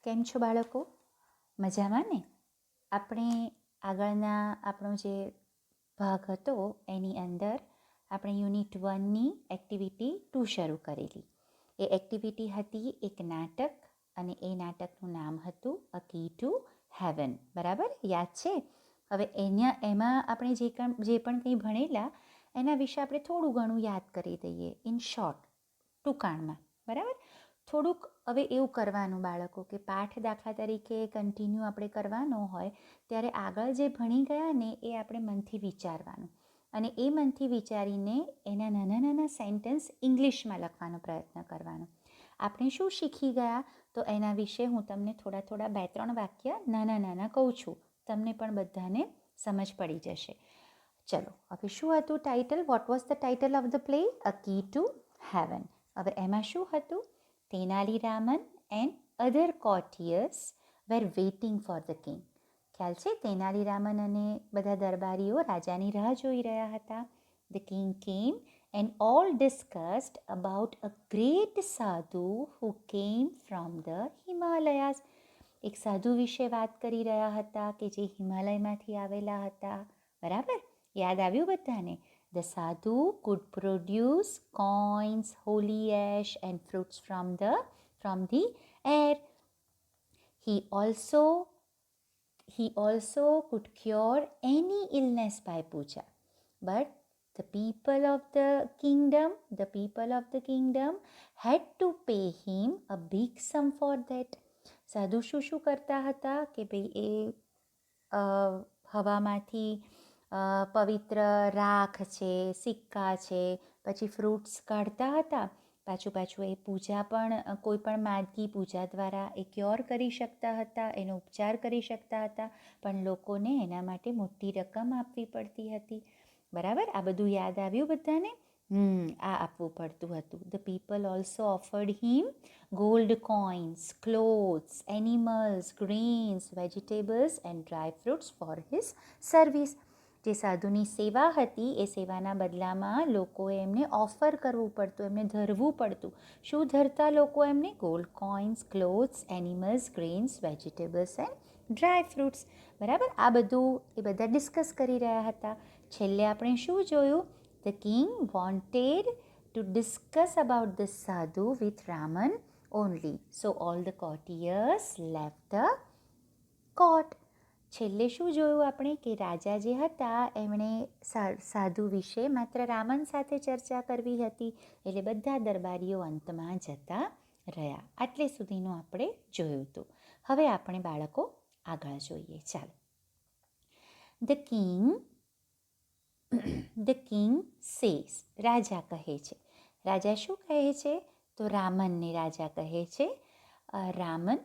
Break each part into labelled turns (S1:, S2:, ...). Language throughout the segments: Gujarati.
S1: કેમ છો બાળકો? મજામાં ને? આપણે આગળના આપણો જે ભાગ હતો એની અંદર આપણે યુનિટ 1ની એક્ટિવિટી 2 શરૂ કરેલી. એ એક્ટિવિટી હતી એક નાટક અને એ નાટકનું નામ હતું અ કી ટુ હેવન. બરાબર? યાદ છે? હવે એમાં આપણે જે પણ કંઈ ભણેલા એના વિશે આપણે થોડું ઘણું યાદ કરી દઈએ ઇન શોર્ટ, ટૂંકાણમાં. બરાબર? થોડુંક હવે એવું કરવાનું બાળકો કે પાઠ દાખલા તરીકે કન્ટિન્યુ આપણે કરવાનો હોય ત્યારે આગળ જે ભણી ગયા ને એ આપણે મનથી વિચારવાનું અને એ મનથી વિચારીને એના નાના નાના સેન્ટેન્સ ઇંગ્લિશમાં લખવાનો પ્રયત્ન કરવાનો. આપણે શું શીખી ગયા તો એના વિશે હું તમને થોડા 2-3 વાક્ય નાના નાના કહું છું. તમને પણ બધાને સમજ પડી જશે. ચલો, હવે શું હતું title? What was the title of the play? A key to heaven. હવે એમાં શું હતું? Tenali Raman and other courtiers were waiting for the king. ખ્યાલ છે? તેનાલી રામન અને બધા દરબારીઓ રાજાની રાહ જોઈ રહ્યા હતા. The king came and all discussed about a great sadhu who came from the Himalayas. એક સાધુ વિશે વાત કરી રહ્યા હતા કે જે હિમાલયમાંથી આવેલા હતા. બરાબર? યાદ આવ્યું બધાને? The sadhu could produce coins, holy ash and fruits from the air. He also could cure any illness by puja. But the people of the kingdom had to pay him a big sum for that. સાધુ શું કરતા હતા કે ભાઈ એ હવામાંથી પવિત્ર રાખ છે, સિક્કા છે, પછી ફ્રૂટ્સ કાઢતા હતા. પાછું એ પૂજા પણ કોઈ પણ માદગી પૂજા દ્વારા એ ક્યોર કરી શકતા હતા, એનો ઉપચાર કરી શકતા હતા, પણ લોકોને એના માટે મોટી રકમ આપવી પડતી હતી. બરાબર? આ બધું યાદ આવ્યું બધાને? આ આપવું પડતું હતું. The people also offered him gold coins, clothes, animals, grains, vegetables and dry fruits for his service. જે સાધુની સેવા હતી એ સેવાના બદલામાં લોકોએ એમને ઓફર કરવું પડતું, એમને ધરવું પડતું. શું ધરતા લોકો એમને? Gold coins, clothes, animals, grains, vegetables and dry fruits. બરાબર? આ બધું એ બધા ડિસ્કસ કરી રહ્યા હતા. છેલ્લે આપણે શું જોયું? The king wanted to discuss about the sadhu with Raman only. So all the courtiers left the court. છેલ્લે શું જોયું આપણે? કે રાજા જે હતા એમણે સાધુ વિશે માત્ર રામન સાથે ચર્ચા કરવી હતી એટલે બધા દરબારીઓ અંતમાં જતા રહ્યા. આટલે સુધીનું આપણે જોયું હતું. હવે આપણે બાળકો આગળ જોઈએ. ચાલો. The king says. રાજા કહે છે. રાજા શું કહે છે? તો રામનને રાજા કહે છે, Raman,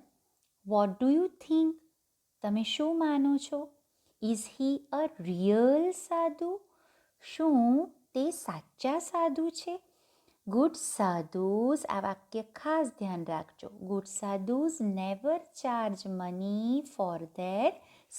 S1: what do you think? તમે શું માનો છો? ઇઝ હી અ રિયલ સાધુ? શું તે સાચા સાધુ છે? ગુડ સાધુઝ, આ વાક્ય ખાસ ધ્યાન રાખજો. Good sadhus never charge money for their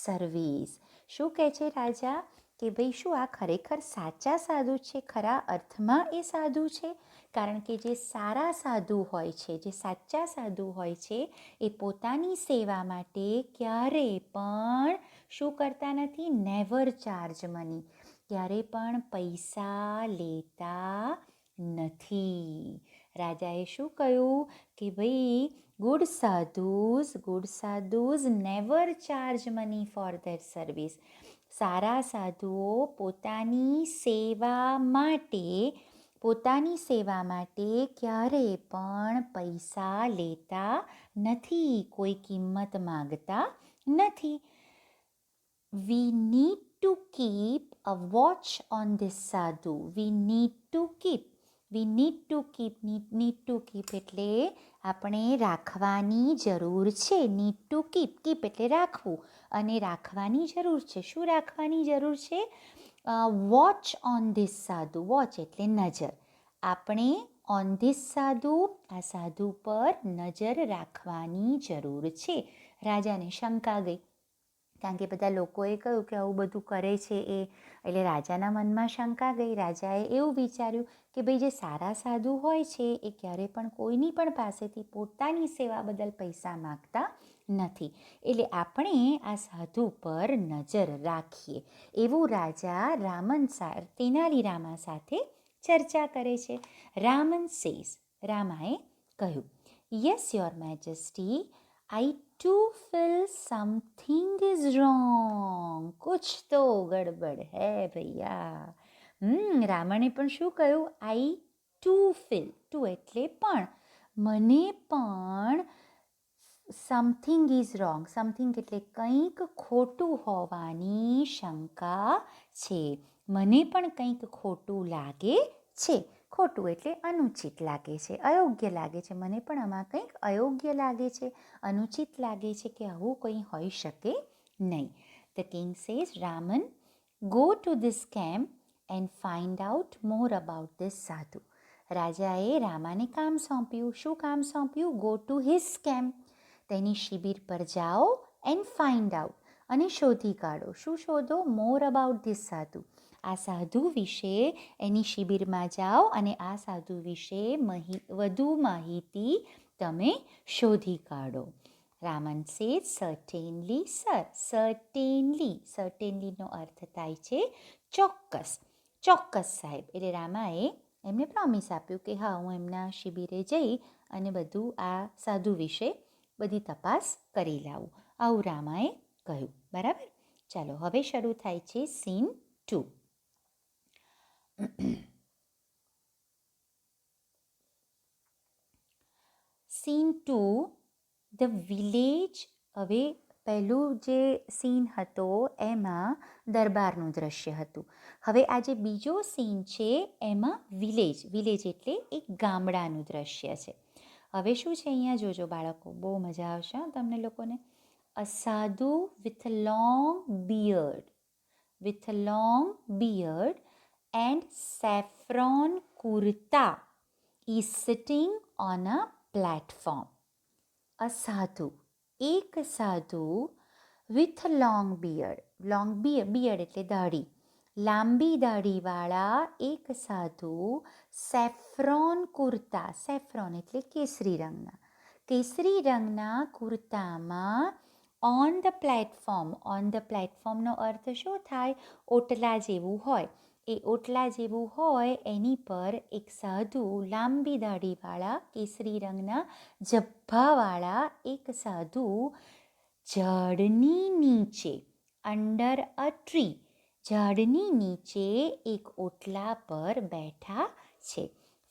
S1: service. શું કહે છે રાજા? કે ભાઈ શું આ ખરેખર સાચા સાધુ છે? ખરા અર્થમાં એ સાધુ છે? કારણ કે જે સારા સાધુ હોય છે, જે સાચા સાધુ હોય છે એ પોતાની સેવા માટે ક્યારે પણ શું કરતા નથી? Never charge money. ક્યારે પણ પૈસા લેતા નથી. રાજાએ શું કહ્યું કે ભાઈ good sadhus never charge money for their service. સારા સાધુઓ પોતાની સેવા માટે ક્યારે પણ પૈસા લેતા નથી, કોઈ કિંમત માંગતા નથી. We need to keep a watch on this sadhu. We need to keep એટલે આપણે રાખવાની જરૂર છે. need to keep એટલે રાખવું અને રાખવાની જરૂર છે. શું રાખવાની જરૂર છે? વોચ ઓન ધીસ સાધુ. વોચ એટલે નજર. આપણે ઓન ધીસ સાધુ, આ સાધુ પર નજર રાખવાની જરૂર છે. રાજાને શંકા ગઈ કારણ કે બધા લોકોએ કહ્યું કે આવું બધું કરે છે એ, એટલે રાજાના મનમાં શંકા ગઈ. રાજાએ એવું વિચાર્યું કે ભાઈ જે સારા સાધુ હોય છે એ ક્યારે પણ કોઈની પણ પાસેથી પોતાની સેવા બદલ પૈસા માગતા નથી, એટલે આપણે આ સાધુ પર નજર રાખીએ. એવું રાજા તેનાલી રામા સાથે ચર્ચા કરે છે. રામન સેઝ, રામાએ કહ્યું, yes your majesty, I too feel something is wrong, कुछ तो गड़बड़ है भैया. રાવણે પણ શું કહ્યું? આઈ ટુ ફીલ, ટુ એટલે પણ, મને પણ સમથિંગ ઇઝ રોંગ, સમથિંગ એટલે કંઈક ખોટું હોવાની શંકા છે. મને પણ કંઈક ખોટું લાગે છે. ખોટું એટલે અનુચિત લાગે છે, અયોગ્ય લાગે છે. મને પણ આમાં કંઈક અયોગ્ય લાગે છે, અનુચિત લાગે છે કે આવું કંઈ હોઈ શકે નહીં. The king says, Raman, go to this camp and find out more about this સાધુ. રાજાએ રામાને કામ સોંપ્યું. શું કામ સોંપ્યું? ગો ટુ હિઝ કેમ્પ, તેની શિબિર પર જાઓ, એન્ડ ફાઇન્ડ આઉટ, અને શોધી કાઢો. શું શોધો? મોર અબાઉટ ધીસ સાધુ, આ સાધુ વિશે એની શિબિરમાં જાઓ અને આ સાધુ વિશે વધુ માહિતી તમે શોધી કાઢો. Raman says, certainly sir. સર્ટેનલીનો અર્થ થાય છે ચોક્કસ, ચોક્કસ સાહેબ. એટલે રામાએ એમને પ્રોમિસ આપ્યું કે હા, હું એમના શિબિરે જઈ અને બધું આ સાધુ વિશે બધી તપાસ કરી લાવું. આવું રામાએ કહ્યું. બરાબર. ચાલો, હવે શરૂ થાય છે સીન 2. Scene 2, the village. હવે પહેલું જે સીન હતો એમાં દરબારનું દ્રશ્ય હતું. હવે આ જે બીજો સીન છે એમાં વિલેજ એટલે એક ગામડાનું દ્રશ્ય છે. હવે શું છે અહીંયા જોજો બાળકો, બહુ મજા આવશે તમને લોકોને. અ સાધુ with a long beard and saffron kurta is sitting on a platform. A sadhu, એક સાધુ, with a long beard એટલે દાઢી, લાંબી દાઢીવાળા એક સાધુ, સેફ્રોન કુર્તા, સેફ્રોન એટલે કેસરી રંગના કુર્તામાં, ઓન ધ પ્લેટફોર્મનો અર્થ શું થાય? ઓટલા જેવું હોય. એ ઓટલા જેવું હોય એની પર એક સાધુ, લાંબી દાઢીવાળા કેસરી રંગના જબ્ભાવાળા એક સાધુ ઝાડની નીચે, અંડર અ ટ્રી, ઝાડની નીચે એક ઓટલા પર બેઠા છે.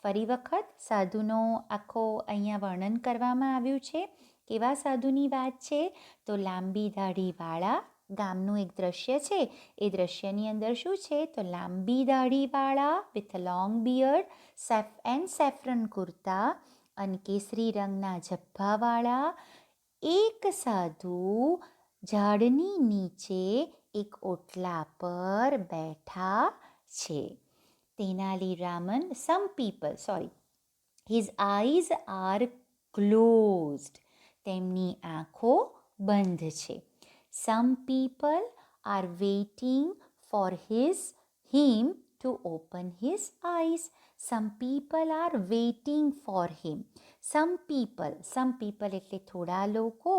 S1: ફરી વખત સાધુનો આખો અહીંયા વર્ણન કરવામાં આવ્યું છે. કેવા સાધુની વાત છે? તો લાંબી દાઢીવાળા, ગામનું એક દ્રશ્ય છે. એ દ્રશ્યની અંદર શું છે? તો લાંબી દાઢીવાળા with long beard and saffron kurta અને કેસરી રંગના જબ્ભાવાળા એક સાધુ ઝાડની નીચે એક ઓટલા પર બેઠા છે. Tenali Raman, his eyes are closed, તેમની આંખો બંધ છે. Some people are waiting for him to open his eyes. Some people are waiting for him. Some people એટલે થોડા લોકો,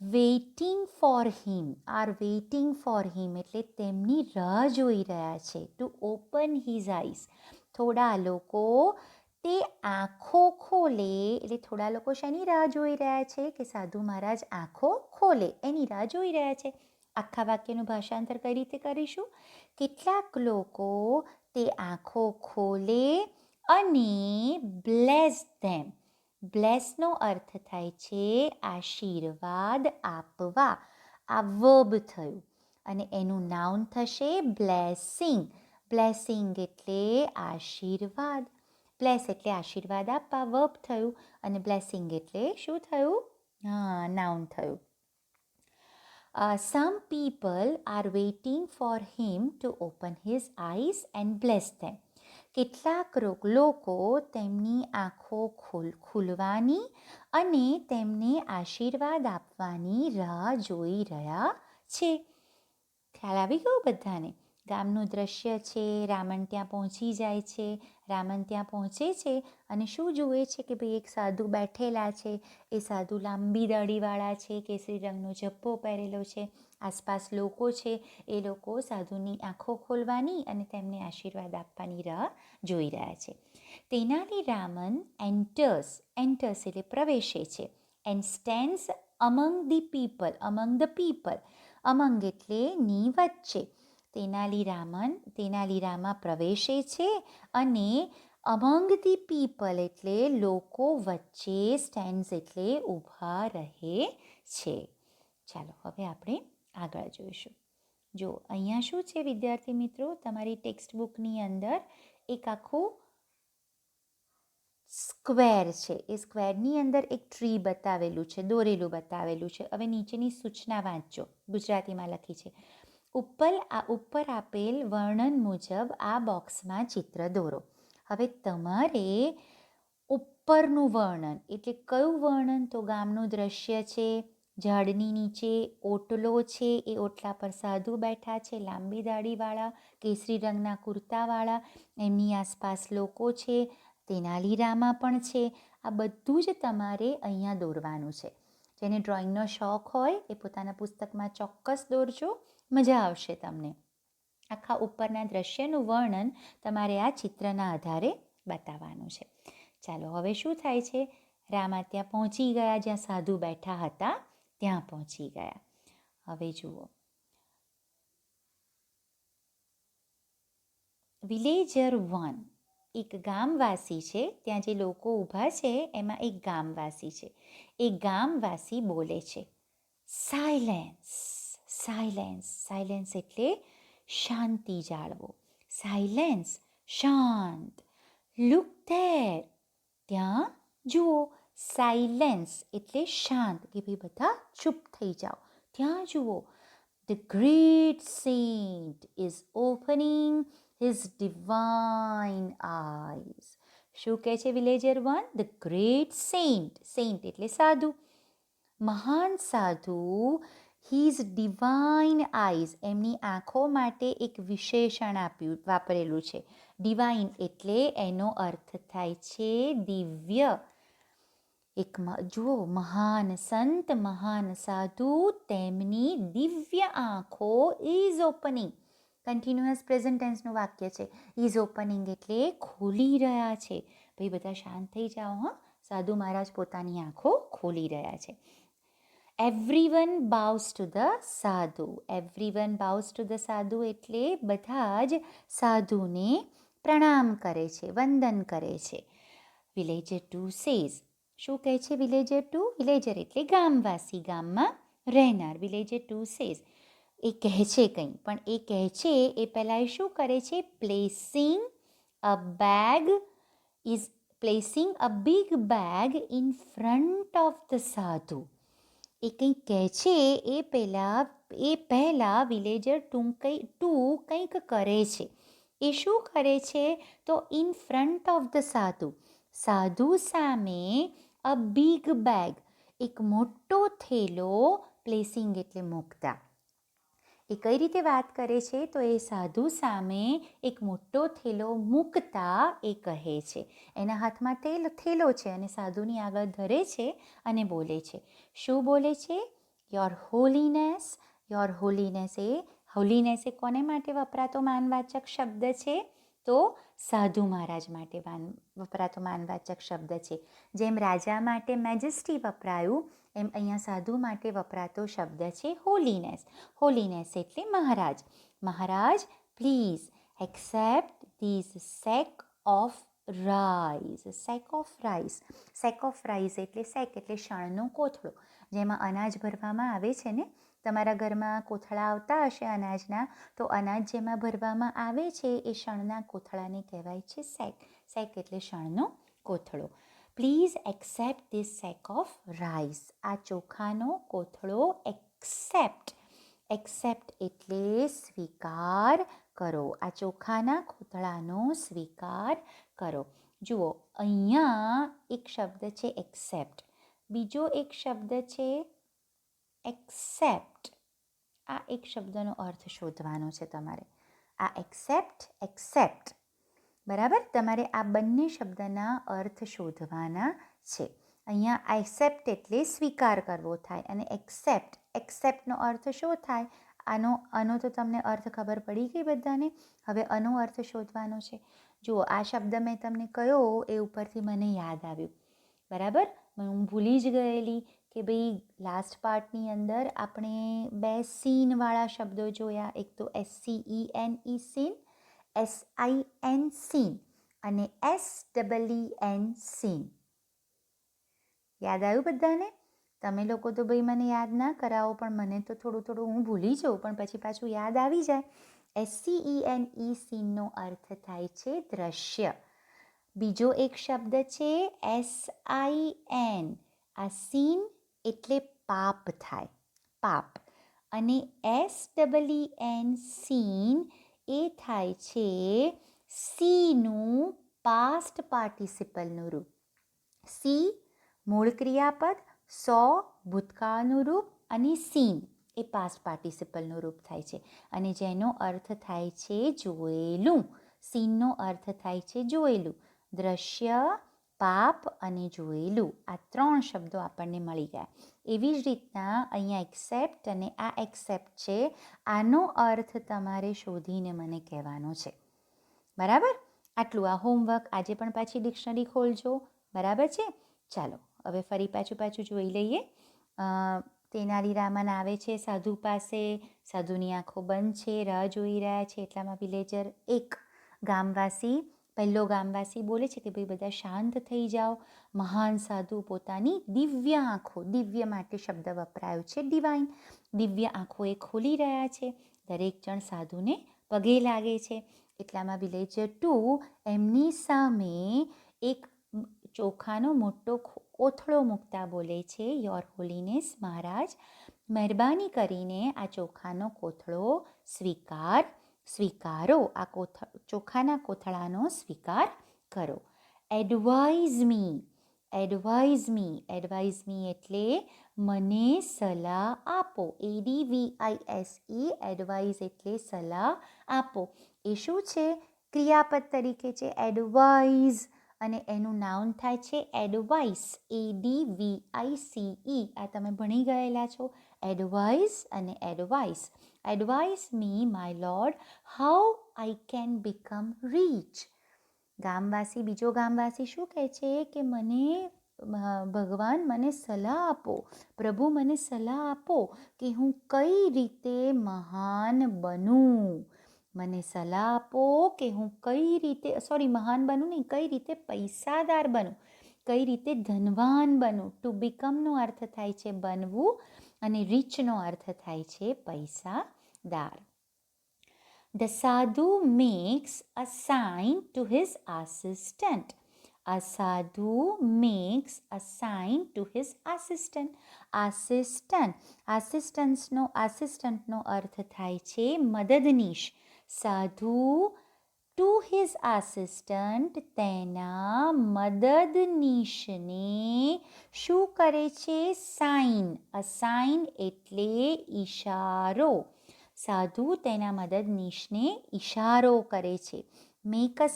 S1: waiting for him એટલે તેમની રાહ જોઈ રહ્યા છે. To open his eyes, થોડા લોકો તે આંખો ખોલે, એટલે થોડા લોકો શેની રાહ જોઈ રહ્યા છે? કે સાધુ મહારાજ આંખો ખોલે એની રાહ જોઈ રહ્યા છે. આખા વાક્યનું ભાષાંતર કઈ રીતે કરીશું? કેટલાક લોકો તે આંખો ખોલે અને બ્લેસ ધેમ. બ્લેસનો અર્થ થાય છે આશીર્વાદ આપવા. આ વર્બ થયું અને એનું નાઉન થશે બ્લેસિંગ. બ્લેસિંગ એટલે આશીર્વાદ. બ્લેસ એટલે આશીર્વાદ આપવા, વર્બ થયું, અને બ્લેસિંગ એટલે શું થયું? નાઉન થયું. Some people are waiting for him to open his eyes and bless them. કેટલાક લોકો તેમની આંખો ખુલવાની અને તેમને આશીર્વાદ આપવાની રાહ જોઈ રહ્યા છે. ખ્યાલ આવી ગયો બધાને? ગામનું દ્રશ્ય છે. રામન ત્યાં પહોંચી જાય છે. રામન ત્યાં પહોંચે છે અને શું જુએ છે કે ભાઈ એક સાધુ બેઠેલા છે. એ સાધુ લાંબી દાઢીવાળા છે, કેસરી રંગનો જબ્બો પહેરેલો છે. આસપાસ લોકો છે. એ લોકો સાધુની આંખો ખોલવાની અને તેમને આશીર્વાદ આપવાની રાહ જોઈ રહ્યા છે. તેનાલી રામન એન્ટર્સ એટલે પ્રવેશે છે. And stands અમંગ the people. અમંગ એટલે ની વચ્ચે. તેનાલીરામા પ્રવેશે છે અને અમંગ ધી પીપલ એટલે લોકો વચ્ચે, સ્ટેન્ડ્સ એટલે ઊભા રહે છે. ચાલો હવે આપણે આગળ જોઈશું. જો અહીંયા શું છે વિદ્યાર્થી મિત્રો, તમારી ટેક્સ્ટ બુકની અંદર એક આખું સ્ક્વેર છે. એ સ્ક્વેરની અંદર એક ટ્રી બતાવેલું છે, દોરેલું બતાવેલું છે. હવે નીચેની સૂચના વાંચજો, ગુજરાતીમાં લખી છે. ઉપર આપેલ વર્ણન મુજબ આ બોક્સમાં ચિત્ર દોરો. હવે તમારે ઉપરનું વર્ણન એટલે કયું વર્ણન? તો ગામનું દ્રશ્ય છે, ઝાડની નીચે ઓટલો છે, એ ઓટલા પર સાધુ બેઠા છે, લાંબી દાઢીવાળા, કેસરી રંગના કુર્તાવાળા, એમની આસપાસ લોકો છે, તેનાલીરામા પણ છે. આ બધું જ તમારે અહીંયા દોરવાનું છે. જેને ડ્રોઈંગનો શોખ હોય એ પોતાના પુસ્તકમાં ચોક્કસ દોરજો, મજા આવશે તમને. આખા ઉપરના દ્રશ્યનું વર્ણન તમારે આ ચિત્રના આધારે બતાવવાનું છે. ચાલો હવે શું થાય છે? રામા ત્યાં પહોંચી ગયા, જ્યાં સાધુ બેઠા હતા ત્યાં પહોંચી ગયા. હવે જુઓ, વિલેજર 1 એક ગામવાસી છે. ત્યાં જે લોકો ઊભા છે એમાં એક ગામવાસી છે. એ ગામવાસી બોલે છે, સાયલેન્સ. સાયલેન્સ એટલે શાંતિ જાળવો. સાયલેન્સ, શાંત. લુક ધેર, ત્યાં જુઓ. સાયલેન્સ એટલે શાંત, કે ભાઈ બધા ચૂપ થઈ જાઓ, ત્યાં જુઓ. The great saint is opening his divine eyes. શું કહે છે વિલેજર 1? The great saint એટલે સાધુ, મહાન સાધુ, his divine eyes એમની આંખો માટે એક વિશેષણ વાપરેલું છે. ડિવાઇન એટલે એનો અર્થ થાય છે દિવ્ય. જુઓ, મહાન સંત, મહાન સાધુ, તેમની દિવ્ય આંખો ઇઝ ઓપનિંગ. કન્ટિન્યુઅસ પ્રેઝન્ટ ટેન્સનું વાક્ય છે. ઇઝ ઓપનિંગ એટલે ખોલી રહ્યા છે. ભાઈ બધા શાંત થઈ જાઓ, હા. સાધુ મહારાજ પોતાની આંખો ખોલી રહ્યા છે. એવરીવન બાઉઝ ટુ ધ સાધુ. એવરીવન બાઉઝ ટુ ધ સાધુ એટલે બધા જ સાધુને પ્રણામ કરે છે, વંદન કરે છે. Villager 2 says. શું કહે છે વિલેજર 2? વિલેજર એટલે ગામવાસી, ગામમાં રહેનાર. વિલેજર 2 સેઝ એ કહે છે કંઈ, પણ એ કહે છે એ પહેલાં એ શું કરે છે? Placing a big bag in front of the સાધુ. એ કંઈક કહે છે એ પહેલાં વિલેજર 2 કંઈક કરે છે. એ શું કરે છે? તો ઇન ફ્રન્ટ ઓફ ધ સાધુ સામે અ બિગ બેગ એક મોટો થેલો, પ્લેસિંગ એટલે મૂકતા. એ કઈ રીતે વાત કરે છે? તો એ સાધુ સામે એક મોટો થેલો મૂકતા એ કહે છે. એના હાથમાં થેલો છે અને સાધુની આગળ ધરે છે અને બોલે છે. શું બોલે છે? Your Holiness. હોલીનેસ એ કોને માટે વપરાતો માનવાચક શબ્દ છે? તો સાધુ મહારાજ માટે વપરાતો માનવાચક શબ્દ છે. જેમ રાજા માટે મેજેસ્ટી વપરાયું, એમ અહીંયા સાધુ માટે વપરાતો શબ્દ છે હોલીનેસ એટલે Maharaj. Maharaj, please accept this sack of rice. Sack of rice એટલે શણનો કોથળો, જેમાં અનાજ ભરવામાં આવે છે ને. તમારા ઘરમાં કોથળા આવતા હશે અનાજના, તો અનાજ જેમાં ભરવામાં આવે છે એ શણના કોથળાને કહેવાય છે સેક એટલે શણનો કોથળો. Please accept this sack of rice. આ ચોખાનો કોથળો એક્સેપ્ટ એટલે સ્વીકાર કરો. આ ચોખાના કોથળાનો સ્વીકાર કરો. જુઓ, અહીંયા એક શબ્દ છે એક્સેપ્ટ, બીજો એક શબ્દ છે એક્સેપ્ટ. આ એક શબ્દનો અર્થ શોધવાનો છે તમારે. આ એક્સેપ્ટ, બરાબર. તમારે આ બંને શબ્દના અર્થ શોધવાના છે. અહીંયા એક્સેપ્ટ એટલે સ્વીકાર કરવો થાય, અને એક્સેપ્ટનો અર્થ શું થાય? આનો તો તમને અર્થ ખબર પડી ગઈ બધાને. હવે આનો અર્થ શોધવાનો છે. જુઓ, આ શબ્દ મેં તમને કયો એ ઉપરથી મને યાદ આવ્યું, બરાબર. હું ભૂલી જ ગયેલી કે ભાઈ લાસ્ટ પાર્ટની અંદર આપણે 2 સીનવાળા શબ્દો જોયા. એક તો SCENE સીન, SIN સીન, અને SEEN સીન. યાદ આવ્યું બધાને? તમે લોકો તો ભાઈ મને યાદ ના કરાવો, પણ મને તો થોડું હું ભૂલી જાઉં, પણ પછી પાછું યાદ આવી જાય. SCENE સીનનો અર્થ થાય છે દ્રશ્ય. બીજો એક શબ્દ છે SIN. આ સીન એટલે પાપ થાય, પાપ. અને SEEN સીન એ થાય છે સીનું પાસ્ટ પાર્ટિસિપલનું રૂપ. સી મૂળ ક્રિયાપદ, સો ભૂતકાળનું રૂપ, અને સીન એ પાસ્ટ પાર્ટિસિપલનું રૂપ થાય છે. અને જેનો અર્થ થાય છે જોયેલું. સીનનો અર્થ થાય છે જોયેલું. દ્રશ્ય, પાપ અને જોયેલું, આ 3 શબ્દો આપણને મળી ગયા. એવી જ રીતના અહીંયા એક્સેપ્ટ અને આ એક્સેપ્ટ છે. આનો અર્થ તમારે શોધીને મને કહેવાનો છે, બરાબર. આટલું આ હોમવર્ક. આજે પણ પાછી ડિક્શનરી ખોલજો, બરાબર છે. ચાલો હવે ફરી પાછું જોઈ લઈએ. તેનાલી રામન આવે છે સાધુ પાસે. સાધુની આંખો બંધ છે, રાહ જોઈ રહ્યા છે. એટલામાં વિલેજર પહેલો ગામવાસી બોલે છે કે ભાઈ બધા શાંત થઈ જાઓ. મહાન સાધુ પોતાની દિવ્ય આંખો, દિવ્ય માટે શબ્દ વપરાયો છે ડિવાઇન, દિવ્ય આંખો એ ખોલી રહ્યા છે. દરેક જણ સાધુને પગે લાગે છે. એટલામાં વિલેજર 2 એમની સામે એક ચોખાનો મોટો કોથળો મૂકતા બોલે છે, યોર હોલીનેસ મહારાજ, મહેરબાની કરીને આ ચોખાનો કોથળો સ્વીકારો. આ ચોખાના કોથળાનો સ્વીકાર કરો. એડવાઇઝ મી એટલે મને સલાહ આપો. ADVISE, એડવાઇઝ એટલે સલાહ આપો. એ શું છે? ક્રિયાપદ તરીકે છે એડવાઇઝ, અને એનું નાઉન થાય છે એડવાઇસ, ADVICE. આ તમે ભણી ગયેલા છો. એડવાઇઝ અને advice. Advise me my lord how I can become rich. બીજો ગામવાસી શું કહે છે કે ભગવાન મને સલાહ આપો, પ્રભુ મને સલાહ આપો કે હું કઈ રીતે મહાન બનું. મને સલાહ આપો કે હું કઈ રીતે પૈસાદાર બનું, કઈ રીતે ધનવાન બનું. ટુ બીકમનો અર્થ થાય છે બનવું, અને રીચનો અર્થ થાય છે પૈસાદાર. The sadhu makes a sign to his assistant. A sadhu makes a sign to his assistant. Assistantનો અર્થ થાય છે મદદનીશ. સાધુ ટુ હિઝ આસિસ્ટન્ટ, તેના મદદનીશને શું કરે છે? સાઇન. સાઇન એટલે ઈશારો. સાધુ તેના મદદનીશને ઈશારો કરે છે. મેક અ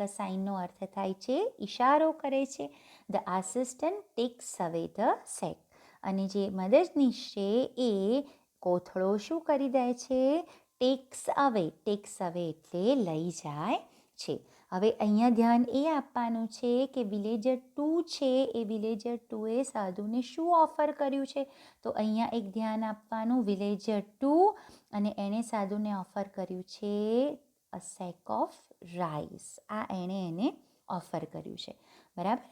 S1: સાઇનનો અર્થ થાય છે ઈશારો કરે છે. The assistant takes away the sack. અને જે મદદનીશ છે એ કોથળો શું કરી દે છે? ટેક્સ અવે એટલે લઈ જાય છે. હવે અહીંયા ધ્યાન એ આપવાનું છે કે વિલેજર 2 છે એ વિલેજર 2એ સાધુને શું ઓફર કર્યું છે? તો અહીંયા એક ધ્યાન આપવાનું, વિલેજર 2 અને એણે સાધુને ઓફર કર્યું છે અ સેક ઓફ રાઈસ. આ એને ઓફર કર્યું છે, બરાબર.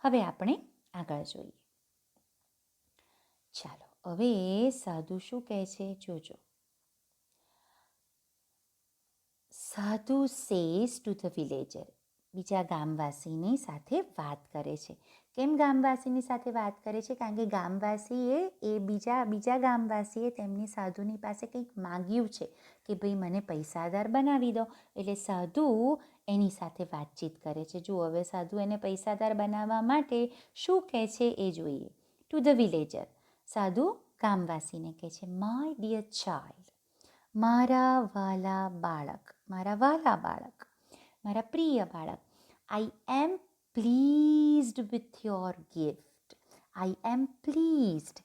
S1: હવે આપણે આગળ જોઈએ. ચાલો હવે સાધુ શું કહે છે જોજો. સાધુ સેઝ ટુ ધ વિલેજર, બીજા ગામવાસીની સાથે વાત કરે છે. કેમ ગામવાસીની સાથે વાત કરે છે? કારણ કે ગામવાસીએ બીજા ગામવાસીએ તેમની સાધુની પાસે કંઈક માગ્યું છે કે ભાઈ મને પૈસાદાર બનાવી દો. એટલે સાધુ એની સાથે વાતચીત કરે છે. જુઓ હવે સાધુ એને પૈસાદાર બનાવવા માટે શું કહે છે એ જોઈએ. ટુ ધ વિલેજર, સાધુ ગામવાસીને કહે છે, માય ડિયર ચાઇલ્ડ, મારા વાલા બાળક, મારા પ્રિય બાળક, I am pleased with your gift. I am pleased,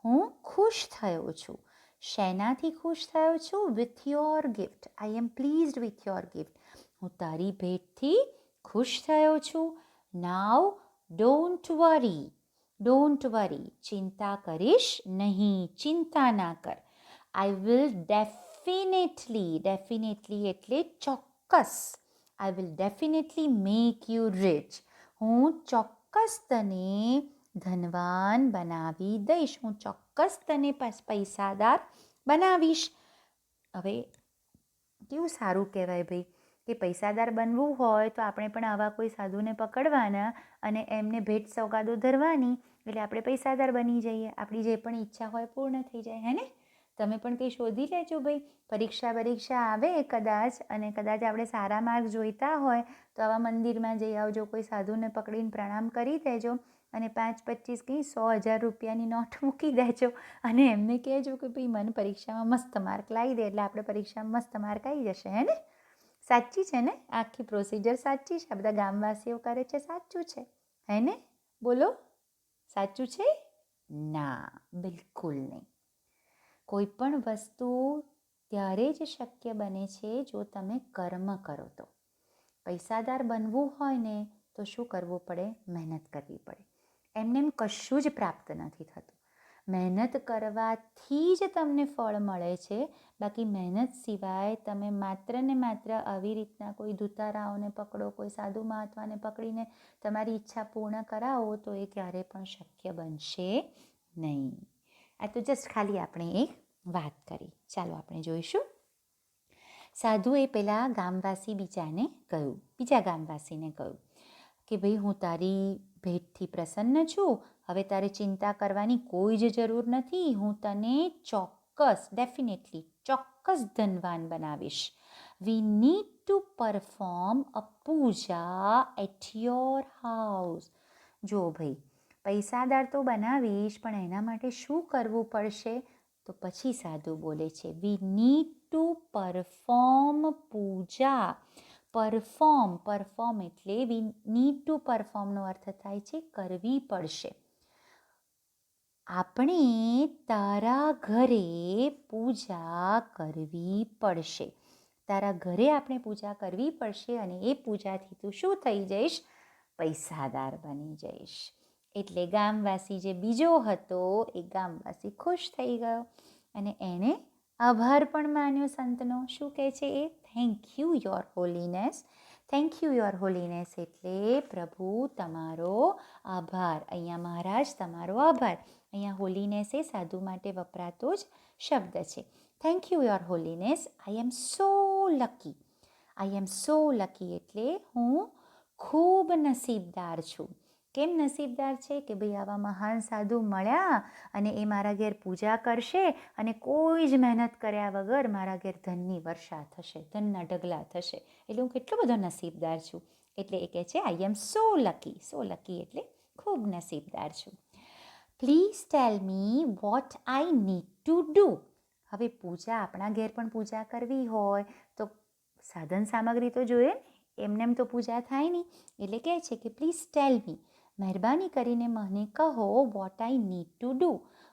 S1: હું ખુશ થયો છું. શેનાથી ખુશ થયો છું? With your gift. I am pleased with your gift. હું તારી ભેટથી ખુશ થયો છું. નાવ ડોન્ટ વરી, ચિંતા કરીશ નહીં, ચિંતા ના કર. આઈ વિલ ડેફિનેટલી એટલે ચોક્કસ, I will definitely make you rich. હું ચોક્કસ તને ધનવાન બનાવી દઈશ. હું ચોક્કસ તને પૈસાદાર બનાવીશ. હવે કેવું સારું કહેવાય ભાઈ કે પૈસાદાર બનવું હોય તો આપણે પણ આવા કોઈ સાધુને પકડવાના અને એમને ભેટ સોગાદો ધરવાની, એટલે આપણે પૈસાદાર બની જઈએ. આપણી જે પણ ઈચ્છા હોય પૂર્ણ થઈ જાય. હે ને? તમે પણ કંઈ શોધી લેજો ભાઈ. પરીક્ષા આવે કદાચ, અને કદાચ આપણે સારા માર્ક જોઈતા હોય તો આવા મંદિરમાં જઈ આવજો. કોઈ સાધુને પકડીને પ્રણામ કરી દેજો અને 5, 25 કંઈ 100,000 રૂપિયાની નોટ મૂકી દેજો અને એમને કહેજો કે ભાઈ મને પરીક્ષામાં મસ્ત માર્ક લાવી દે. એટલે આપણે પરીક્ષામાં મસ્ત માર્ક આવી જશે. હે ને? સાચી છે ને? આખી પ્રોસિજર સાચી છે. આ બધા ગામવાસીઓ કરે છે સાચું છે. હે ને? બોલો, સાચું છે? ના, બિલકુલ નહીં. કોઈ પણ વસ્તુ ત્યારે જ શક્ય બને છે જો તમે કર્મ કરો તો. પૈસાદાર બનવું હોય ને તો શું કરવું પડે? મહેનત કરવી પડે. એમને એમ કશું જ પ્રાપ્ત નથી થતું. મહેનત કરવાથી જ તમને ફળ મળે છે. બાકી મહેનત સિવાય તમે માત્ર ને માત્ર આવી રીતના કોઈ ધુતારાઓને પકડો, કોઈ સાધુ મહાત્માને પકડીને તમારી ઈચ્છા પૂર્ણ કરાવો તો એ ક્યારે પણ શક્ય બનશે નહીં. આ તો જસ્ટ ખાલી આપણે એક વાત કરી. ચાલો આપણે જોઈશું. સાધુએ પેલા બીજા ગામવાસીને કહ્યું કે ભાઈ હું તારી ભેટથી પ્રસન્ન છું. હવે તારે ચિંતા કરવાની કોઈ જ જરૂર નથી. હું તને ચોક્કસ ધનવાન બનાવીશ. We need to perform a puja at your house. જો ભાઈ, પૈસાદાર તો બનાવીશ, પણ એના માટે શું કરવું પડશે? તો પછી સાધુ બોલે છે, we need to perform puja. Perform એટલે વી નીડ ટુ પરફોર્મનો અર્થ થાય છે કરવી પડશે. આપણે તારા ઘરે પૂજા કરવી પડશે. તારા ઘરે આપણે પૂજા કરવી પડશે અને એ પૂજાથી તું શું થઈ જઈશ? પૈસાદાર બની જઈશ. એટલે ગામવાસી જે બીજો હતો એ ગામવાસી ખુશ થઈ ગયો અને એણે આભાર પણ માન્યો સંતનો. શું કહે છે એ? Thank you your holiness. Thank you your holiness એટલે પ્રભુ તમારો આભાર. અહીંયા મહારાજ તમારો આભાર. અહીંયા હોલીનેસ એ સાધુ માટે વપરાતો જ શબ્દ છે. Thank you your holiness. I am so lucky. I am so lucky એટલે હું ખૂબ નસીબદાર છું. કેમ નસીબદાર છે? કે ભાઈ આવા મહાન સાધુ મળ્યા અને એ મારા ઘેર પૂજા કરશે અને કોઈ જ મહેનત કર્યા વગર મારા ઘેર ધનની વર્ષા થશે, ધનના ઢગલા થશે. એટલે હું કેટલો બધો નસીબદાર છું. એટલે એ કહે છે આઈ am so lucky. So lucky એટલે ખૂબ નસીબદાર છું. Please tell me what I need to do. હવે પૂજા, આપણા ઘેર પણ પૂજા કરવી હોય તો સાધન સામગ્રી તો જોઈએ ને. એમને એમ તો પૂજા થાય નહીં. એટલે કહે છે કે પ્લીઝ ટેલ મી, મહેરબાની કરીને મને કહો what I need to do.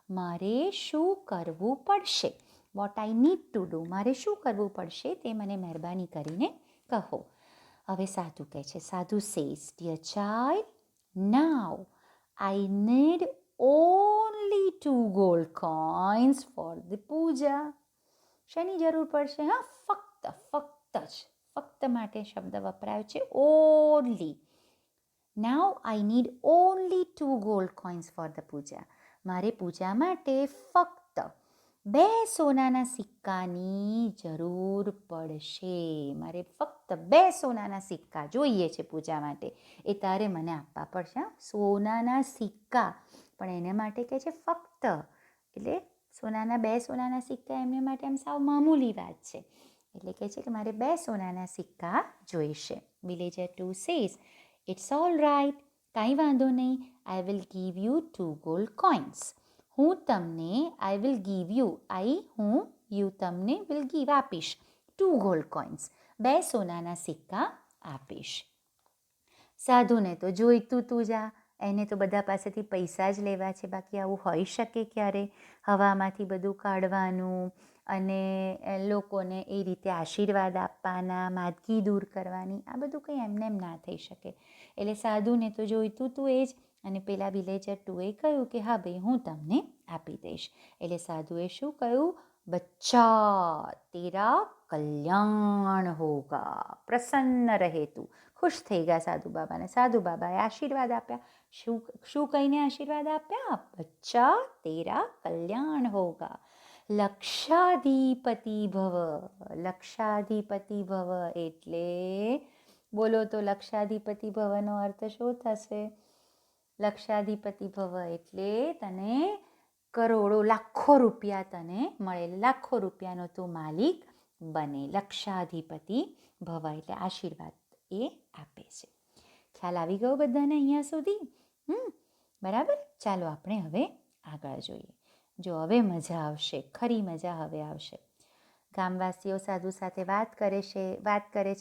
S1: મારે શું કરવું પડશે? What I need to do, મારે શું કરવું પડશે તે મને મહેરબાની કરીને કહો. હવે સાધુ કહે છે, સાધુ says, dear child, now I need only 2 gold coins for the puja. શેની જરૂર પડશે? હા, ફક્ત માટે શબ્દ વપરાયો છે, only. Now I need only 2 gold coins for the puja. મારે પૂજા માટે ફક્ત 2 સોનાના સિક્કાની જરૂર પડશે. મારે ફક્ત 2 સોનાના સિક્કા જોઈએ છે પૂજા માટે. એ તારે મને આપવા પડશે. સોનાના સિક્કા, પણ એને માટે કહે છે ફક્ત. એટલે 2 સોનાના સિક્કા એમને માટે આમ સાવ મામૂલી વાત છે. એટલે કહે છે કે મારે 2 સોનાના સિક્કા જોઈશે. Villager 2 says, it's all right, કાંઈ વાંધો નહીં, I will give you 2 gold coins. હું તમને તમને વિલ ગીવ આપીશ 2 ગોલ્ડ કોઇન્સ, 2 સોનાના સિક્કા આપીશ. સાધુને તો જોઈતું તું જા, એને તો બધા પાસેથી પૈસા જ લેવા છે. બાકી આવું હોઈ શકે ક્યારે? હવામાંથી બધું કાઢવાનું અને લોકોને એ રીતે આશીર્વાદ આપવાના, માદગી દૂર કરવાની, આ બધું કંઈ એમને એમ ના થઈ શકે. એટલે સાધુને તો જોઈતું તું એ જ. અને પેલા વિલેજર 2એ કહ્યું કે હા ભાઈ, હું તમને આપી દઈશ. એટલે સાધુએ શું કહ્યું? બચ્ચા, તેરા કલ્યાણ હોગા, પ્રસન્ન રહે તું. ખુશ થઈ ગયા સાધુ બાબાને. સાધુ બાબાએ આશીર્વાદ આપ્યા. શું કહીને આશીર્વાદ આપ્યા? બચ્ચા, તેરા કલ્યાણ હોગા, લક્ષાધિપતિ ભવ. લક્ષાધિપતિ ભવ એટલે બોલો તો, લક્ષાધિપતિ ભવનો અર્થ શું થશે? લક્ષાધિપતિ ભવ એટલે તને કરોડો, લાખો રૂપિયા તને મળે, લાખો રૂપિયાનો તું માલિક બને. લક્ષાધિપતિ ભવ એટલે આશીર્વાદ એ આપે છે. ખ્યાલ આવી ગયો બધાને અહીંયા સુધી? બરાબર. ચાલો આપણે હવે આગળ જોઈએ. જો હવે મજા આવશે, ખરી મજા હવે આવશે. ગામવાસીઓ સાધુ સાથે વાત કરે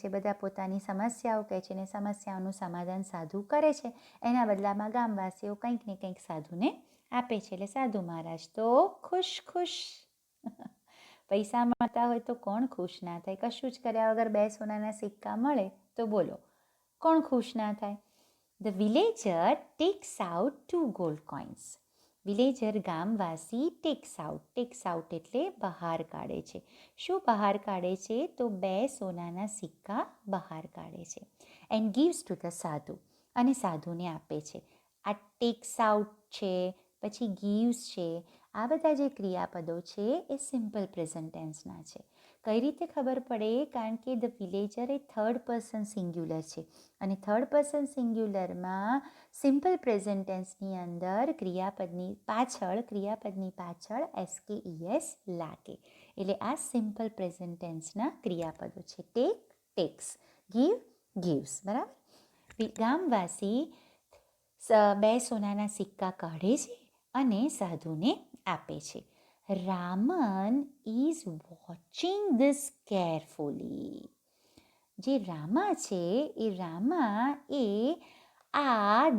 S1: છે. બધા પોતાની સમસ્યાઓ કહે છે ને સમસ્યાઓનું સમાધાન સાધુ કરે છે. એના બદલામાં ગામવાસીઓ કંઈક ને કંઈક સાધુને આપે છે. એટલે સાધુ મહારાજ તો ખુશ. પૈસા મળતા હોય તો કોણ ખુશ ના થાય? કશું જ કર્યા વગર 2 સોનાના સિક્કા મળે તો બોલો, કોણ ખુશ ના થાય? The villager takes out 2 gold coins. Villager ગામવાસી ટેક્સ આઉટ એટલે બહાર કાઢે છે. શું બહાર કાઢે છે? તો 2 સોનાના સિક્કા બહાર કાઢે છે. એન્ડ ગીવ્સ ટુ ધ સાધુ, અને સાધુને આપે છે. આ ટેક્સ આઉટ છે, પછી ગીવ્સ છે, આ બધા જે ક્રિયાપદો છે એ સિમ્પલ પ્રેઝન્ટ ટેન્સના છે. કઈ રીતે ખબર પડે? કારણ કે the villager A 3rd person singular છે, અને 3rd પર્સન સિંગ્યુલરમાં સિમ્પલ પ્રેઝન્ટ ટેન્સની અંદર ક્રિયાપદની પાછળ SKES લાગે. એટલે આ સિમ્પલ પ્રેઝન્ટ ટેન્સના ક્રિયાપદો છે. Take, takes, give, gives. બરાબર. ગામવાસી 2 સોનાના સિક્કા કાઢે છે અને સાધુને આપે છે. Raman is watching this carefully. જે રામા છે એ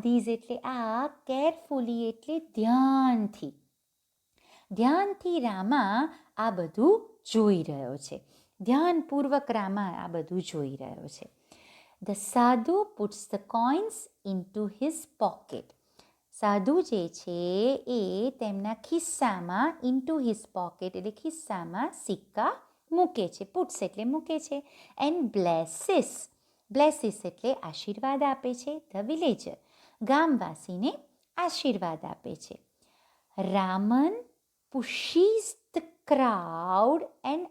S1: ધીઝ એટલે આ, કેરફુલી એટલે ધ્યાનથી રામા આ બધું જોઈ રહ્યો છે. ધ્યાનપૂર્વક રામા આ બધું જોઈ રહ્યો છે. The sadhu puts the coins into his pocket. સાધુ જે છે એ તેમના ખિસ્સામાં, into his pocket એટલે ખિસ્સામાં સિક્કા મૂકે છે. પુટ્સ એટલે મૂકે છે. એન્ડ બ્લેસીસ એટલે આશીર્વાદ આપે છે. ધ વિલેજર ગામવાસીને આશીર્વાદ આપે છે. Raman pushes the crowd and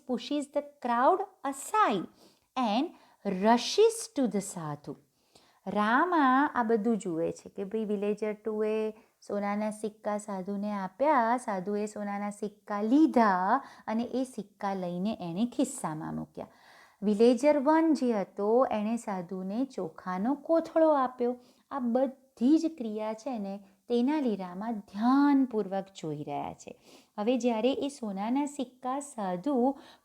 S1: pushes the crowd aside and rushes to the sadhu. Rama આ બધું જુએ છે કે ભાઈ વિલેજર 2એ સોનાના સિક્કા સાધુને આપ્યા, સાધુએ સોનાના સિક્કા લીધા અને એ સિક્કા લઈને એણે ખિસ્સામાં મૂક્યા. વિલેજર 1 જે હતો એણે સાધુને ચોખાનો કોથળો આપ્યો. આ બધી જ ક્રિયા છે ને તેના લીરામાં ધ્યાનપૂર્વક જોઈ રહ્યા છે. હવે જ્યારે એ સોનાના સિક્કા સાધુ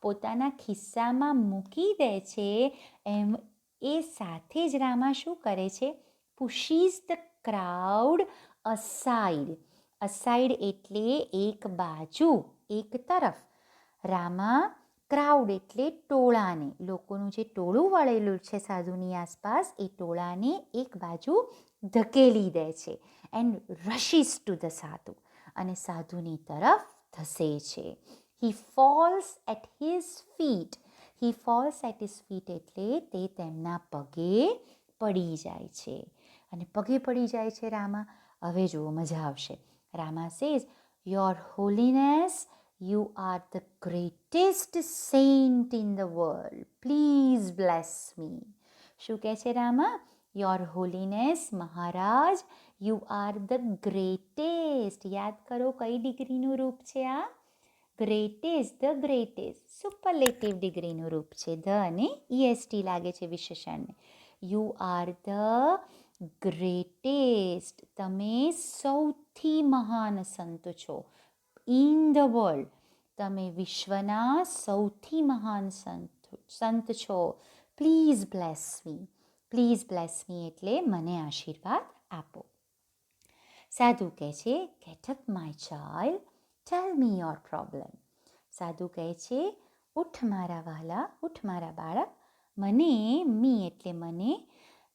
S1: પોતાના ખિસ્સામાં મૂકી દે છે, એમ એ સાથે જ રામા શું કરે છે? pushes the crowd aside. એટલે એક બાજુ, એક તરફ. રામા ક્રાઉડ એટલે ટોળાને, લોકોનું જે ટોળું વળેલું છે સાધુની આસપાસ, એ ટોળાને એક બાજુ ધકેલી દે છે. એન્ડ rushes to the સાધુ, અને સાધુની તરફ ધસે છે. He falls at his feet એટલે તે તેમના પગે પડી જાય છે. અને પગે પડી જાય છે રામા. હવે જુઓ, મજા આવશે. Rama says, Your Holiness, you are the greatest saint in the world. Please bless me. શું કહે છે Rama? Your holiness Maharaj, you are the greatest. યાદ કરો કઈ ડિગ્રીનું રૂપ છે આ? Greatest, the greatest. સુપરલેટિવ ડિગ્રીનું રૂપ છે. ધ અને EST લાગે છે વિશેષણને. You are the greatest. તમે સૌથી મહાન સંત છો. In the world. તમે વિશ્વના સૌથી મહાન સંત છો. Please bless me. Please bless me એટલે મને આશીર્વાદ આપો. સાધુ કહે છે, get up my child, tell me your problem. સાધુ કહે છે, ઉઠ મારા વહાલા, ઉઠ મારા બાળક, મને, મી એટલે મને,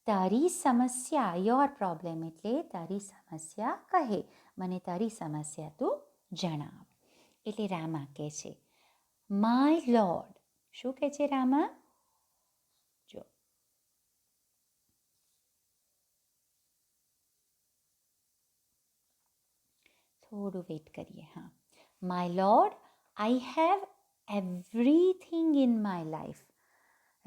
S1: તારી સમસ્યા, યોર પ્રોબ્લેમ એટલે તારી સમસ્યા કહે, મને તારી સમસ્યા તું જણાવ. એટલે રામા કહે છે, માય લોર્ડ. શું કહે છે રામા? જો થોડું વેઇટ કરીએ. હા, my lord, I have everything in my life.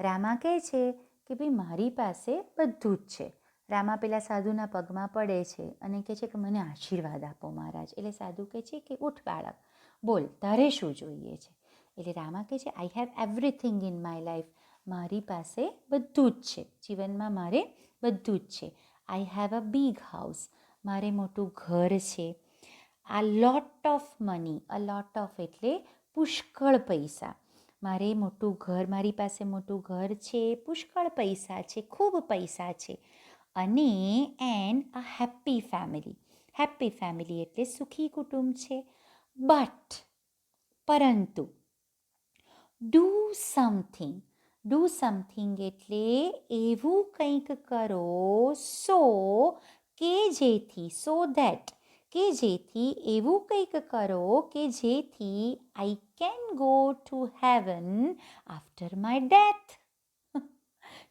S1: Rama કહે છે કે ભાઈ મારી પાસે બધું જ છે. રામા પેલા સાધુના પગમાં પડે છે અને કહે છે કે મને આશીર્વાદ આપો મહારાજ. એટલે સાધુ કહે છે કે ઉઠ બાળક, બોલ તારે શું જોઈએ છે? એટલે રામા કહે છે, I have everything in my life. મારી પાસે બધું જ છે. જીવનમાં મારે બધું જ છે. I have a big house. મારે મોટું ઘર છે. આ lot of money. A lot of એટલે પુષ્કળ પૈસા. મારે મોટું ઘર, મારી પાસે મોટું ઘર છે, પુષ્કળ પૈસા છે, ખૂબ પૈસા છે. અને and a happy family. Happy family એટલે સુખી કુટુંબ છે. બટ પરંતુ ડુ સમથિંગ. ડુ સમથિંગ એટલે એવું કંઈક કરો, સો કે જેથી, સો ધેટ કે જેથી, એવું કંઈક કરો કે જેથી I can go to heaven after my death.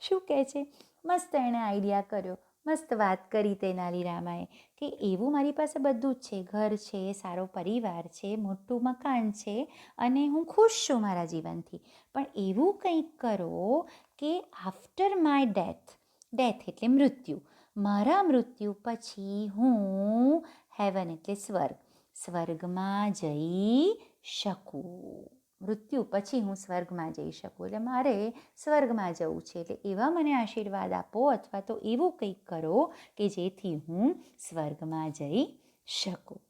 S1: શું કહે છે? મસ્ત એણે આઈડિયા કર્યો, મસ્ત વાત કરી તેનાલી રામાએ કે એવું મારી પાસે બધું જ છે. ઘર છે, સારો પરિવાર છે, મોટું મકાન છે અને હું ખુશ છું મારા જીવનથી. પણ એવું કંઈક કરો કે આફ્ટર માય ડેથ. ડેથ એટલે મૃત્યુ. મારા મૃત્યુ પછી હું હેવન એટલે સ્વર્ગ, સ્વર્ગમાં જઈ શકું. મૃત્યુ પછી હું સ્વર્ગમાં જઈ શકું. એટલે મારે સ્વર્ગમાં જવું છે. એટલે એવા મને આશીર્વાદ આપો અથવા તો એવું કંઈક કરો કે જેથી હું સ્વર્ગમાં જઈ શકું.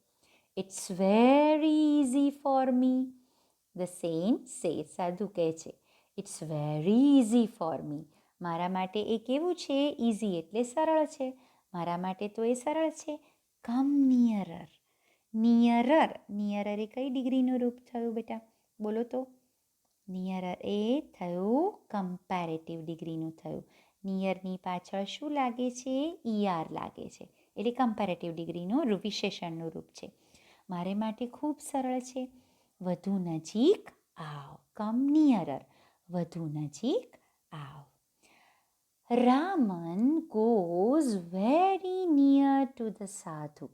S1: It's very easy for me. The saint say. સાધુ કહે છે, it's very easy for me. મારા માટે એ કેવું છે? ઇઝી એટલે સરળ છે. મારા માટે તો એ સરળ છે. કમ નિયરર. નિયરર. નિયરર એ કઈ ડિગ્રીનું રૂપ થયું બેટા? બોલો તો. નિયરર એ થયું કમ્પેરેટિવ ડિગ્રીનું થયું. નિયરની પાછળ શું લાગે છે? ER લાગે છે. એટલે કમ્પેરેટિવ ડિગ્રીનું વિશેષણનું રૂપ છે. મારે માટે ખૂબ સરળ છે. વધુ નજીક આવ. કમ નિયરર. વધુ નજીક આવ. Raman goes very near to the સાધુ.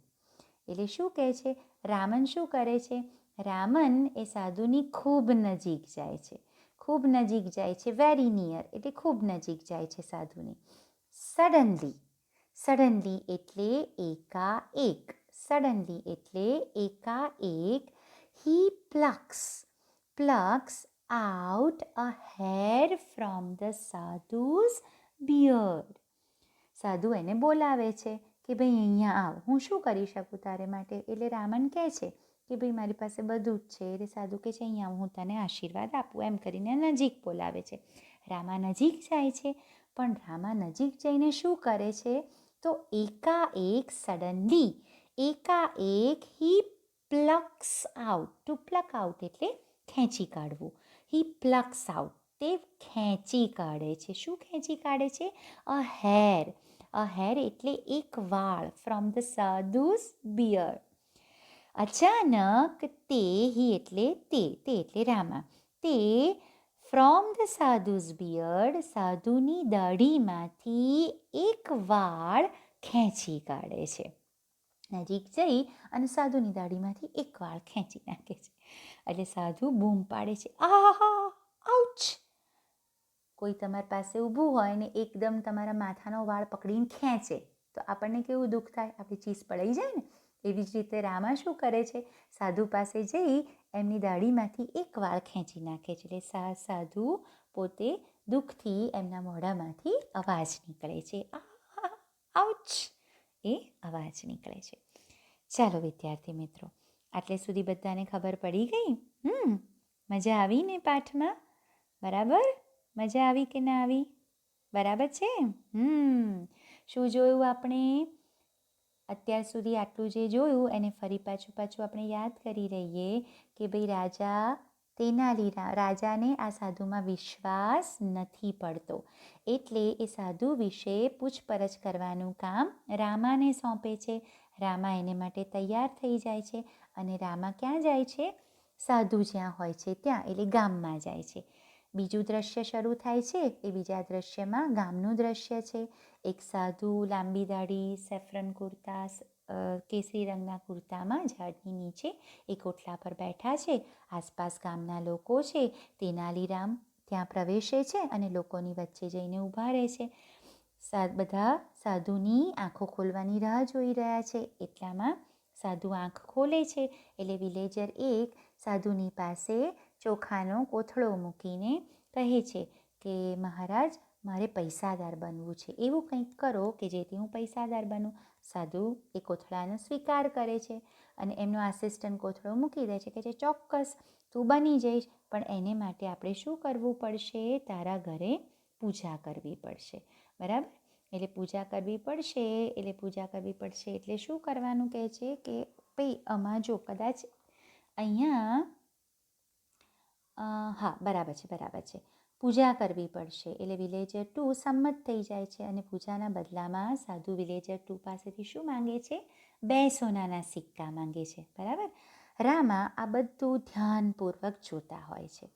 S1: એટલે શું કહે છે? રામન શું કરે છે? રામન એ સાધુની ખૂબ નજીક જાય છે. ખૂબ નજીક જાય છે. વેરી નિયર એટલે ખૂબ નજીક જાય છે સાધુની. સડનલી. સડનલી એટલે એકાએક. સડનલી એટલે એકાએક. He plucks. Plucks out a hair from the sadhu's beard. સાધુ એને બોલાવે છે કે ભાઈ અહીંયા આવ, હું શું કરી શકું તારે માટે? એટલે રામન કહે છે કે ભાઈ મારી પાસે બધું જ છે. એટલે સાધુ કહે છે અહીંયા હું તને આશીર્વાદ આપું. એમ કરીને નજીક બોલાવે છે. રામા નજીક જાય છે. પણ રામા નજીક જઈને શું કરે છે? તો એકાએક સડનલી, એકાએક he plucks out. To pluck out એટલે ખેંચી કાઢવું. હી પ્લક્સ આઉટ તે ખેંચી કાઢે છે. શું ખેંચી કાઢે છે? અ હેર. અ હેર એટલે એક વાળ. From the sadhu's beard. અચાનક તે, હી એટલે તે, તે એટલે રામા, તે ફ્રોમ ધ સાધુઝ બિયર્ડ સાધુની દાઢીમાંથી એક વાળ ખેંચી કાઢે છે. નજીક જઈ અને સાધુની દાઢીમાંથી એક વાળ ખેંચી નાખે છે. એટલે સાધુ બૂમ પાડે છે, આહા, આઉચ! કોઈ તમારી પાસે ઊભું હોય ને એકદમ તમારા માથાનો વાળ પકડીને ખેંચે તો આપણને કેવું દુઃખ થાય, આપણી ચીસ પડાઈ જાય ને. એવી જ રીતે રામા શું કરે છે, સાધુ પાસે જઈ એમની દાઢીમાંથી એક વાળ ખેંચી નાખે છે. એટલે સાધુ પોતે દુઃખથી એમના મોઢામાંથી અવાજ નીકળે છે, આહા, આઉચ! એ અવાજ નીકળે છે. ચાલો વિદ્યાર્થી મિત્રો, આટલે સુધી બધાને ખબર પડી ગઈ? મજા આવી ને પાઠમાં? બરાબર? મજા આવી કે ના આવી? બરાબર છે? શું જોયું આપણે? અત્યાર સુધી આટલું જે જોયું એને ફરી પાછું આપણે યાદ કરી રહીએ કે ભાઈ રાજાને આ સાધુમાં વિશ્વાસ નથી પડતો, એટલે એ સાધુ વિશે પૂછપરછ કરવાનું કામ રામાને સોંપે છે. રામા એને માટે તૈયાર થઈ જાય છે અને રામા ક્યાં જાય છે? સાધુ જ્યાં હોય છે ત્યાં, એટલે ગામમાં જાય છે. બીજું દ્રશ્ય શરૂ થાય છે. એ બીજા દ્રશ્યમાં ગામનું દ્રશ્ય છે. એક સાધુ લાંબી દાઢી, સેફ્રન કુર્તા, કેસરી રંગના કુર્તામાં ઝાડની નીચે એક ઓટલા પર બેઠા છે. આસપાસ ગામના લોકો છે. તેનાલીરામ ત્યાં પ્રવેશે છે અને લોકોની વચ્ચે જઈને ઊભા રહે છે. બધા સાધુની આંખો ખોલવાની રાહ જોઈ રહ્યા છે. એટલામાં સાધુ આંખ ખોલે છે એટલે વિલેજર એક સાધુની પાસે ચોખાનો કોથળો મૂકીને કહે છે કે મહારાજ, મારે પૈસાદાર બનવું છે, એવું કંઈક કરો કે જેથી હું પૈસાદાર બનું. સાધુ એ કોથળાનો સ્વીકાર કરે છે અને એમનો આસિસ્ટન્ટ કોથળો મૂકી દે છે કે જે ચોક્કસ તું બની જઈશ, પણ એને માટે આપણે શું કરવું પડશે? તારા ઘરે પૂજા કરવી પડશે. બરાબર? એટલે પૂજા કરવી પડશે એટલે શું કરવાનું કહે છે કે ભાઈ આમાં જો કદાચ અહીંયા હા બરાબર છે, પૂજા કરવી પડશે. એટલે વિલેજર 2 સંમત થઈ જાય છે અને પૂજાના બદલામાં સાધુ વિલેજર 2 પાસેથી શું માંગે છે? 2 સોનાના સિક્કા માંગે છે. બરાબર? રામા આ બધું ધ્યાનપૂર્વક જોતા હોય છે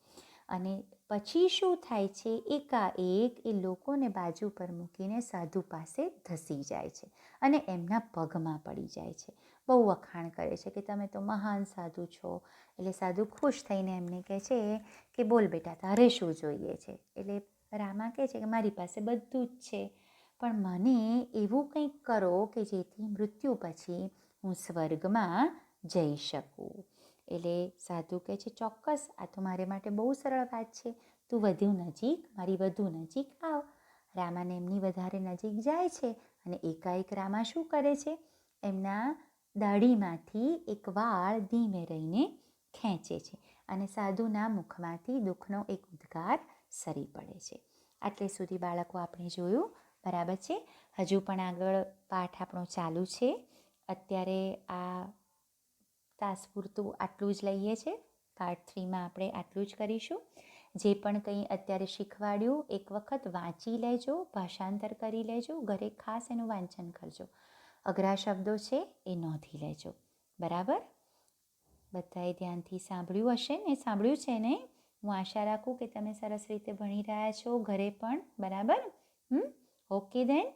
S1: અને પછી શું થાય છે? એકાએક એ લોકોને બાજુ પર મૂકીને સાધુ પાસે ધસી જાય છે અને એમના પગમાં પડી જાય છે. બહુ વખાણ કરે છે કે તમે તો મહાન સાધુ છો. એટલે સાધુ ખુશ થઈને એમને કહે છે કે બોલ બેટા, તારે શું જોઈએ છે? એટલે રામા કહે છે કે મારી પાસે બધું જ છે, પણ મને એવું કંઈક કરો કે જેથી મૃત્યુ પછી હું સ્વર્ગમાં જઈ શકું. એટલે સાધુ કહે છે ચોક્કસ, આ તો મારે માટે બહુ સરળ વાત છે, તું મારી વધુ નજીક આવ. રામાને એમની વધારે નજીક જાય છે અને એકાએક રામા શું કરે છે? એમના દાઢીમાંથી એક વાળ ધીમે રહીને ખેંચે છે અને સાધુના મુખમાંથી દુઃખનો એક ઉદ્ગાર સરી પડે છે. આટલે સુધી બાળકો આપણે જોયું. બરાબર છે? હજુ પણ આગળ પાઠ આપણો ચાલુ છે. અત્યારે આ તાસ પૂરતું આટલું જ લઈએ છે. પાર્ટ 3માં આપણે આટલું જ કરીશું. જે પણ કંઈ અત્યારે શીખવાડ્યું એક વખત વાંચી લેજો, ભાષાંતર કરી લેજો, ઘરે ખાસ એનું વાંચન કરજો. અઘરા શબ્દો છે એ નોંધી લેજો. બરાબર? બધાએ ધ્યાનથી સાંભળ્યું હશે ને? સાંભળ્યું છે ને? હું આશા રાખું કે તમે સરસ રીતે ભણી રહ્યા છો ઘરે પણ. બરાબર? ઓકે દેન.